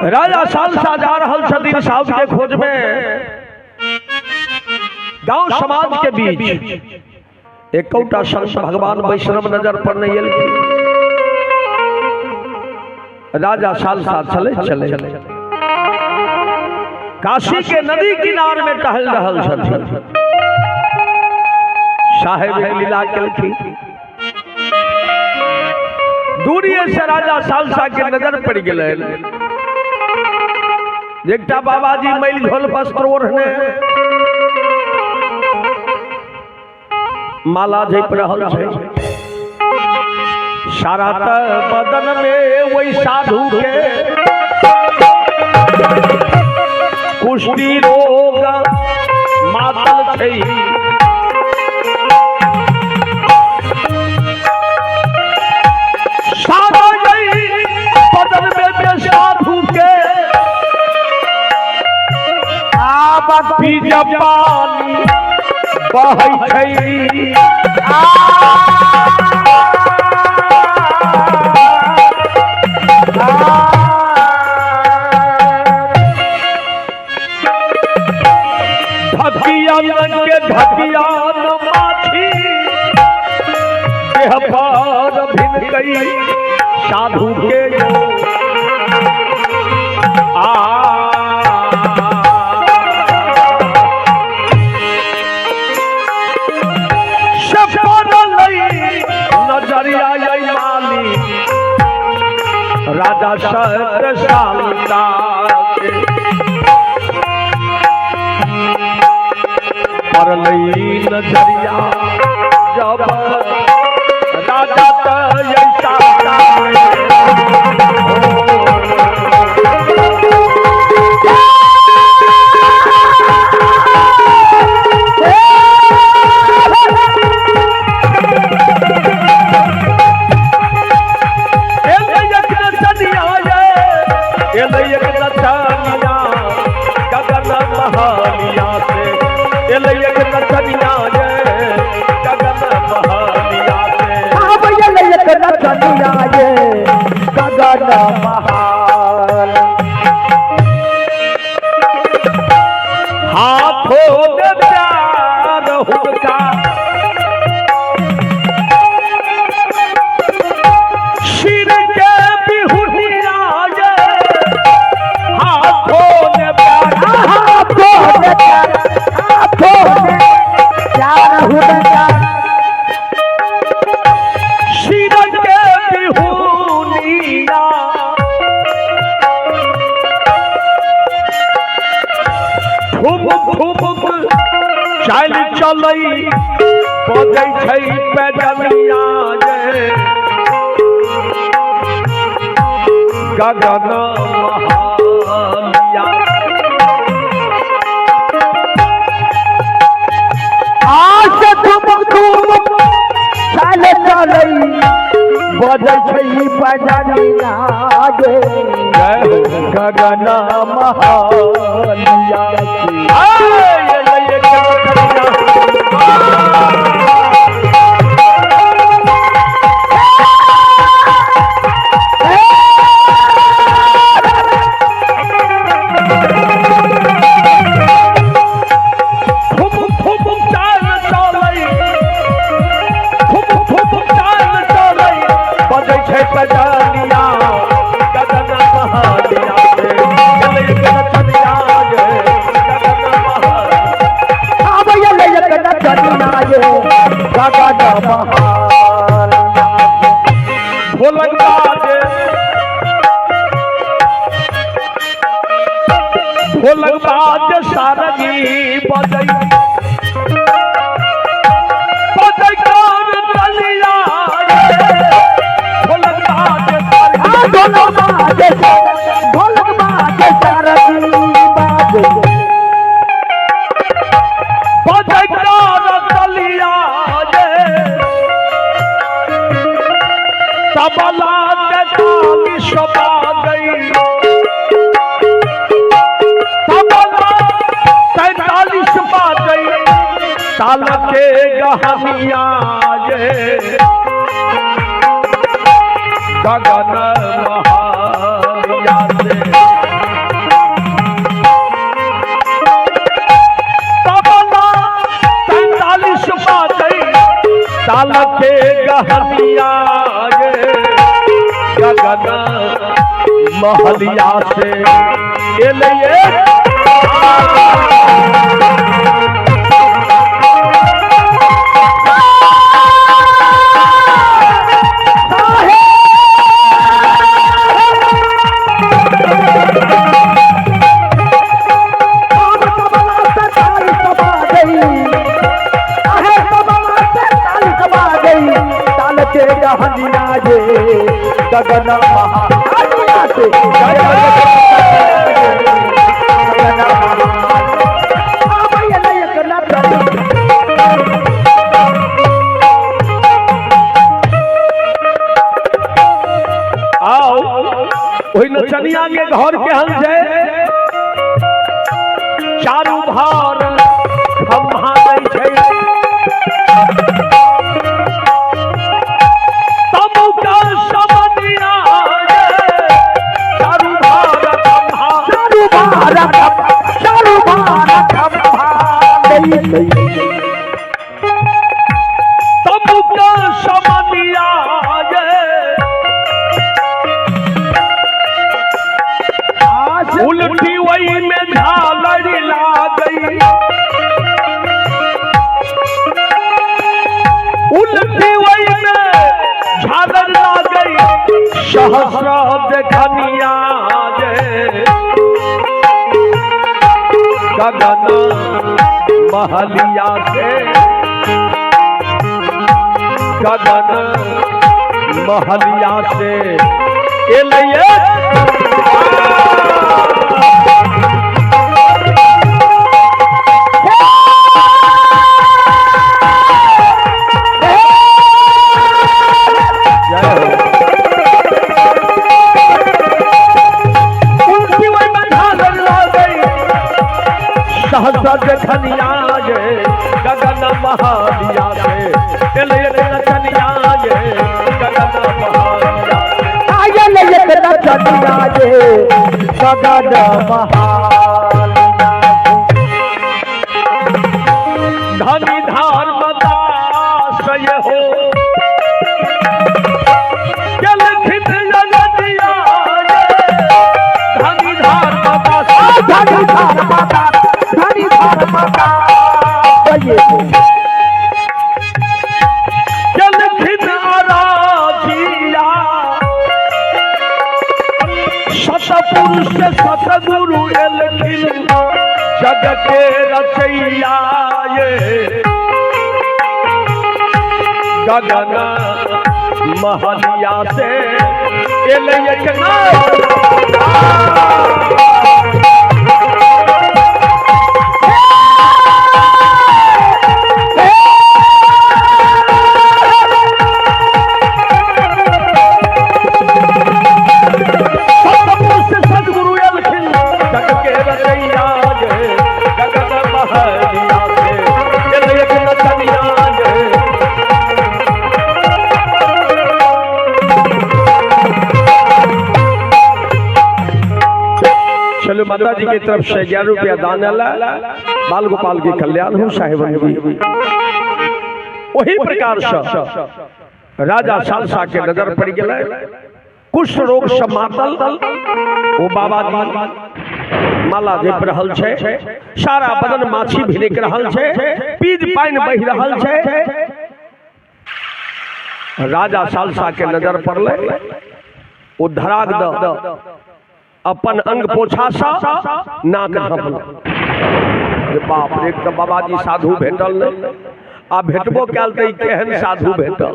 राजा salsa जा रहल छथिन साहब के खोज में। गांव समाज के बीच एक कौटा संत भगवान वैष्णव नजर पर नहीं आयल। राजा सालसा चले चले काशी के नदी किनार में टहल रहल छथिन। साहेब लीला केलखिन। दूरी से राजा सालसा के नजर पड़ गए। एकटा बाबाजी मैल घोल वस्त्र ओढ़ने माला झप रहल छै। सारा बदन में वही साधु के कुष्ठी रोग मातल छै। सारा बदन में साधु के पानी बहै छै। धकियान के धकियान माछी देह पर भिन गई साधु के राजा सालसा पर लई नजरिया जब राजा हाथों में प्यार हुनका सिर के बिहुनिया हाथों में प्यार हुनका सिर के बिहुनिया चल चलई बजै छै पैजनिया गगन महानिया। आज तुम चल चलई बजै छै पैजनिया गगन महानिया। ढोलकबाज सारंगी बजै बजै कान तलिया ढोलकबाज सारंगी बजै कान तलिया तबला के ताली शबा गई ताल के गहनिया गगन महानिया से गहनिया गगन महलिया से लिए गहनिया जे गगन महलिया से आओ वही नचनिया के घर के हम जाए चारू भार हम उल्टी वही में झालर ला गई उल्टी वही में झालर ला गई सहस्रा देखनिया गगन महलिया से गगन महलिया से लिए सहस्र देखनिया गगन महलिया से नचनिया गगन महलिया नचनिया गगन धनी धर्म दास हो जलखित नदिया धनी धर्म दास धनी धर्म दास जलखिन आराधिया सतपुरुष सतगुरु एलखिन जग के रचैया गगन महलिया से चलो माता जी की तरफ से 11 रुपया दान बाल गोपाल के कल्याण हो साहेबन जी। वही प्रकार से राजा सालसा के नजर पड़ गए कुष्ठ रोग समातल वो बाबा जी माला जप रहल छे सारा बदन माछी भिनक रहल छे पीज पाइन बह रहल छे। राजा सालसा के नजर पड़ले वो धराग द अपन अंग पोछा सा नाक ढपल बाप रे तो बाबा जी साधु भेटल नहीं आ भेटबो कैल तो केहन साधु भेटल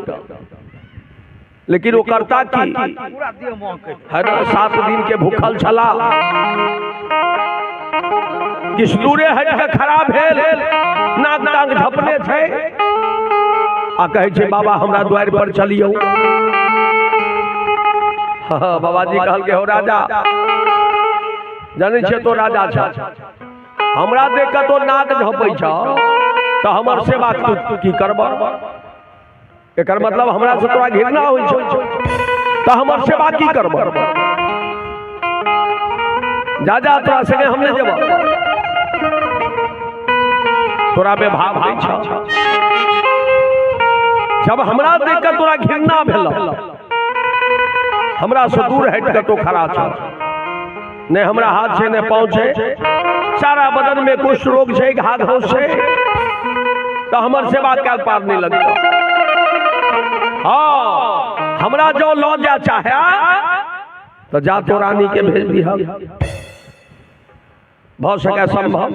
लेकिन वो करता की है ना 7 दिन के भूखल छला किस दूरे हट के खराब भेल नाक टांग झपने थे आ कहे छे बाबा हमरा द्वार पर चलियो। हाँ बाबा जी कहल के हो राजा जाने छे तो राजा छ हमरा देख के तो नाक झपै छ तो हमर सेवा तू की करबा एकर मतलब हमरा से तोरा घृणा होई छ तो हमर सेवा की करबा जा जा तोरा संगे हमने जेबा तोरा में भाव होई छ जब हमरा देख कर तोरा घृणा भेल, हमरा से दूर हट कर तो खड़ा छ, ने हमरा हाथ से ने पाँव छे, सारा बदन में कुछ रोग छे, घा घाव छे, तो हमर सेवा क्या पार नहीं लगता। हाँ, हमरा जो लौ जा चाहे तो जा तो रानी के भेज दिया, बहुत सके संभव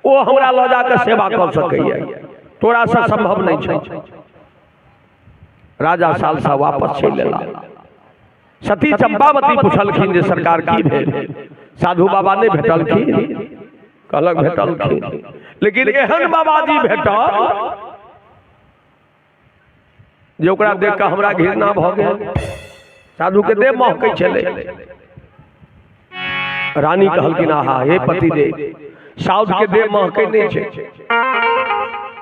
वो हमरा लौ जाकर सेवा कर सके, तोरा से संभव नहीं छे। राजा सालसा वापस चल लेला। सती चंपावती पूछलखिन जे सरकार की भेल, साधु बाबा ने भेटलखिन, कहलक भेटलखिन, लेकिन एहन बाबाजी भेटल जे ओकरा देख के हमरा घृणा भ गेल, साधु के देह महकै छले। रानी कहलखिन आहा हे पति दे, साधु के देह महकै नहीं छे,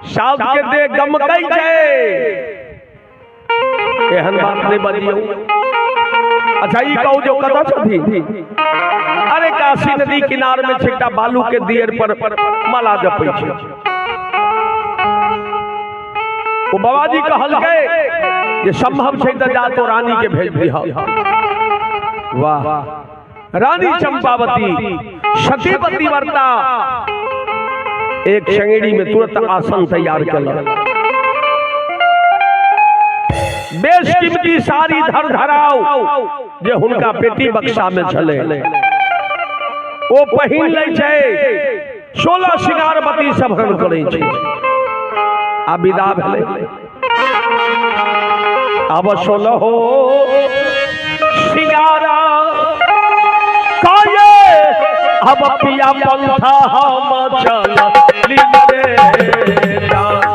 साधु के देह गमकै छे, एहन बात नहीं बजियो। अच्छा ई कहू जो कतऽ छथि? अरे काशी नदी किनार में छेटा बालू के दियर पर माला जपै छै। वो बाबाजी कहलकै जे संभव छै त जा तो रानी के भेज दिह। वाह, रानी चंपावती सतीवती वर्ता एक चंगेड़ी में तुरंत आसन तैयार कलक, बेशकीमती सारी धर धराव जे हुनका पेटी बक्सा में छले ओ पहिन लै छै, 16 श्रृंगारवती सभरण करै छै, आ विदा भेलै। अब 16 श्रृंगारा काये, अब पिया पंथा हम चलली रे जान,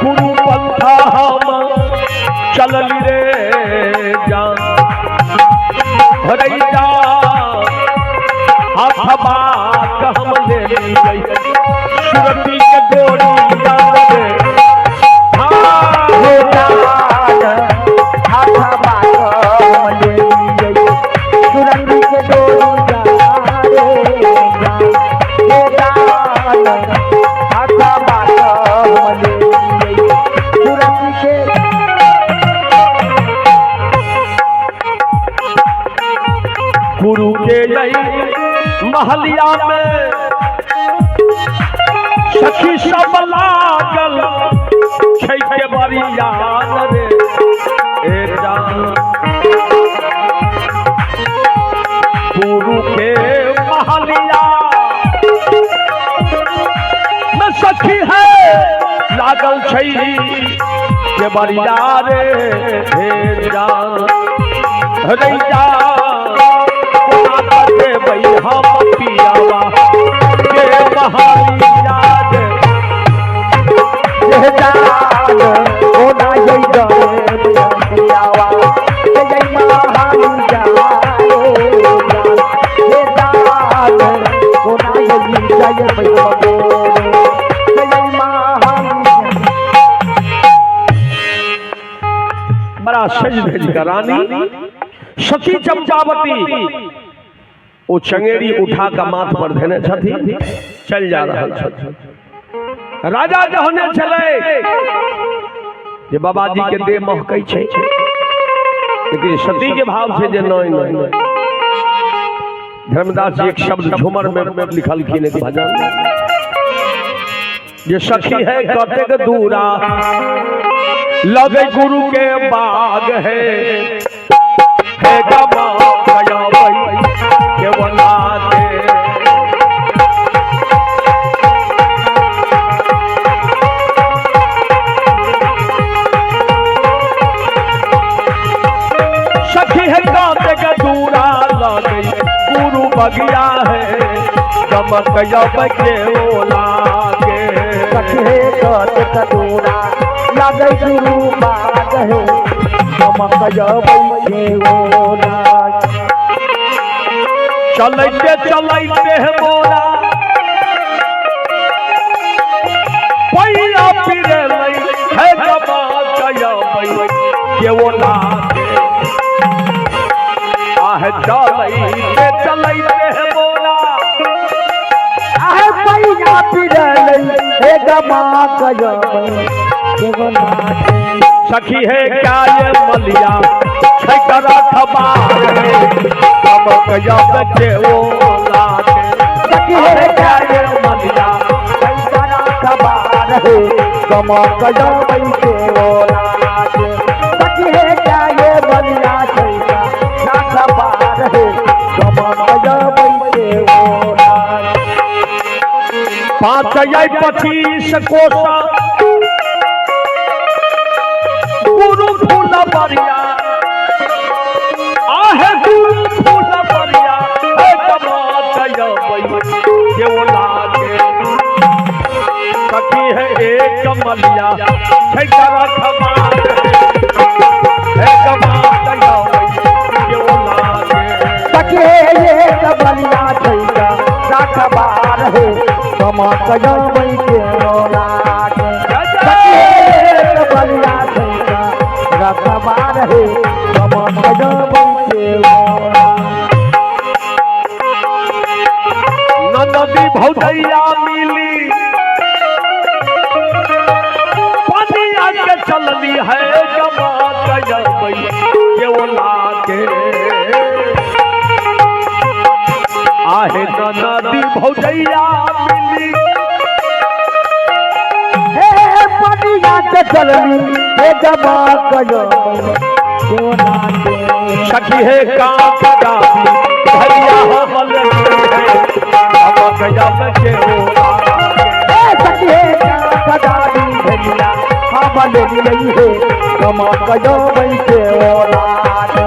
गुरु पंथा हम चलली रे जान, हरैया हथबा हम ले ली सुरती के डोरी याद रे, हे जान हथबा हम ले ली सुरती के डोरी याद रे जान, हे जान हथबा हम ले ली सुरती के। गुरु के यही महलिया में सखी सब लागल छै के बरिया रे ए जान, गुरु के महलिया में सखी है लागल छै के बरिया रे हे जान, रैया हम पियावा के महलिया रे, हे जान ओ ना जई रे पियावा के जई महलिया रे जान, हे जान ओ ना जई पियावा के जई महलिया। बड़ा सज भेज कर रानी सती चंपावती वो चंगेड़ी उठा का माथ पर धने छथि, चल जा रहा छथि। राजा जहने चले जे बाबाजी के देह महकै छै, लेकिन सती के भाव से जे नहीं। धर्मदास जी एक शब्द झूमर में लिखलखिन एक भजन, जे सखी है कतेक दूरा लगे गुरु के बाग है गमा गया भाई के बना दे, सखी है काते का दूरा लगे गुरु बगिया है गमक गया बगे ओला के, सखी है काते का दूरा लगे गुरु बाग है गमक गया बगे ओला। चलते चलते मोरा पैया पिरे है गमा गया के वो लागे, आह चलते चलते मोरा पिरले हे गमा कजबई केगो नाचे सखी है क्या ये मलिया छकरा खबार हम गजब के वो लागे सखी है क्या ये मलिया छकरा खबार है गमा कजबई केगो नाचे सखी है क्या ये मलिया छकरा खबार है गमा कजबई केगो नाचे 525 कोसा गुरु फूला परिया आहे गुरु फूला परिया है गमा कजबई केगो लागे सखी है एक मलिया छकरा खबार है गमा कजबई केगो लागे सखी ये कबलिया छैका राखबार है गमा कजबई केगो लागे सखी ये कबलिया छैका राखबार है गमा कजबई केगो नदी भौजैया मिली पनिया के चलनी है गमा कजबई केगो लागे आहे नदी भौजैया मिली हे पनिया के चलनी हे गमा कजबई केगो लागे सखी है कांच डाली भैया हमल हम गजब के हो सखी है कदादी भैया हमल नहीं है गमा कजबई केगो लागे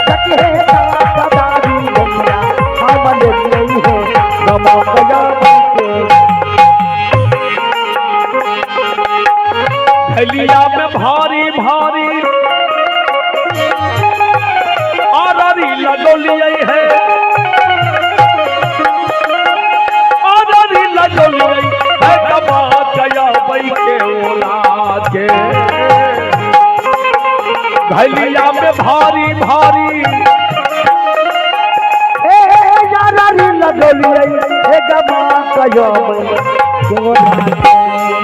सखी है कदादी भैया हमल नहीं है गमा कजबई केगो थैलिया में भारी भारी आररी लगोलिए है आररी लगोलिए है गमा कजबई केगो लागे थैलिया में भारी भारी यारी लगोलिए हे गमा कजबई केगो लागे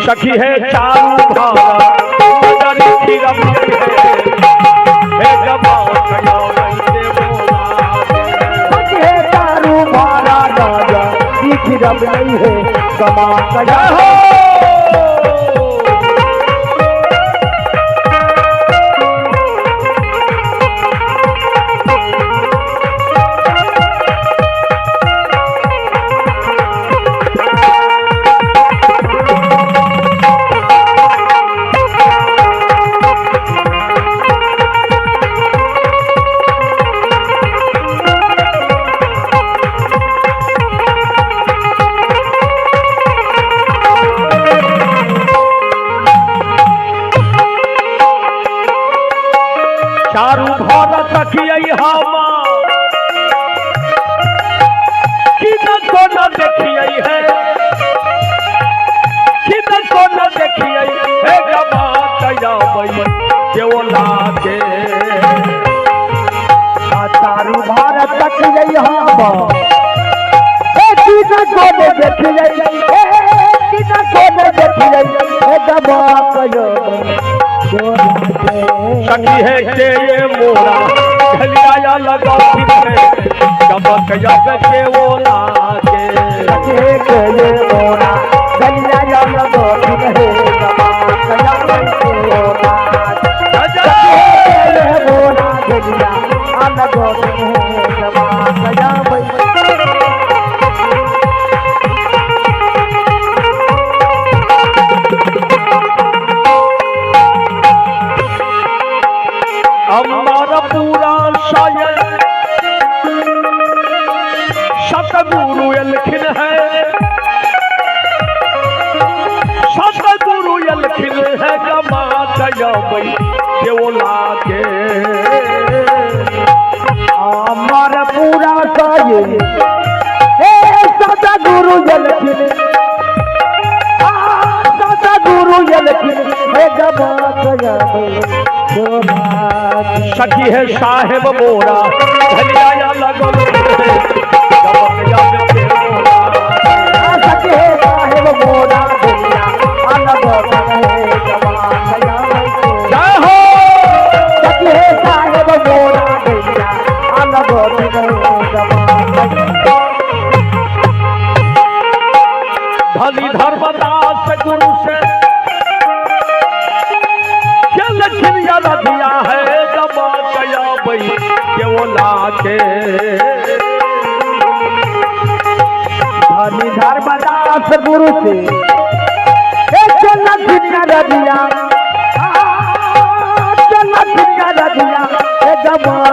सखी है चारू भारा नजर फिरम है गमा कजबई केगो लागे सखी है दारू मारा राजा दिख रब नहीं है गमा कजबई चारू भार तकियै हमा किनको न देखियै है किनको न देखियै है गमा कजबई केगो लागे तारू भारत तक यहाँ कितना को देखिए कितना को देखिए गमा कजबई सखी है के ये मोरा ढलिया लगा फिर गमा कजब के वो लागे सखी के ये मोरा ढलिया लगा फिर गमा कजबई केगो लागे सखी के मोरा ढलिया लगा फिर गमा कजबई हमारा पूरा शायर सतगुरु अलखिन है सतगुरु अलखिन है गमा कजबई केगो लागे हमारा पूरा शायर सतगुरु अलखिन सतगुरु अलखिन है गमा कजबई सखी है साहेब मोरा ढलिया लगल सखी है साहेब धनी धर्मदास गुरु से लक्ष्मिया रधिया है गमा गया बई केवला के धनी धर्मदास गुरु से लक्ष्मिया रधिया गमा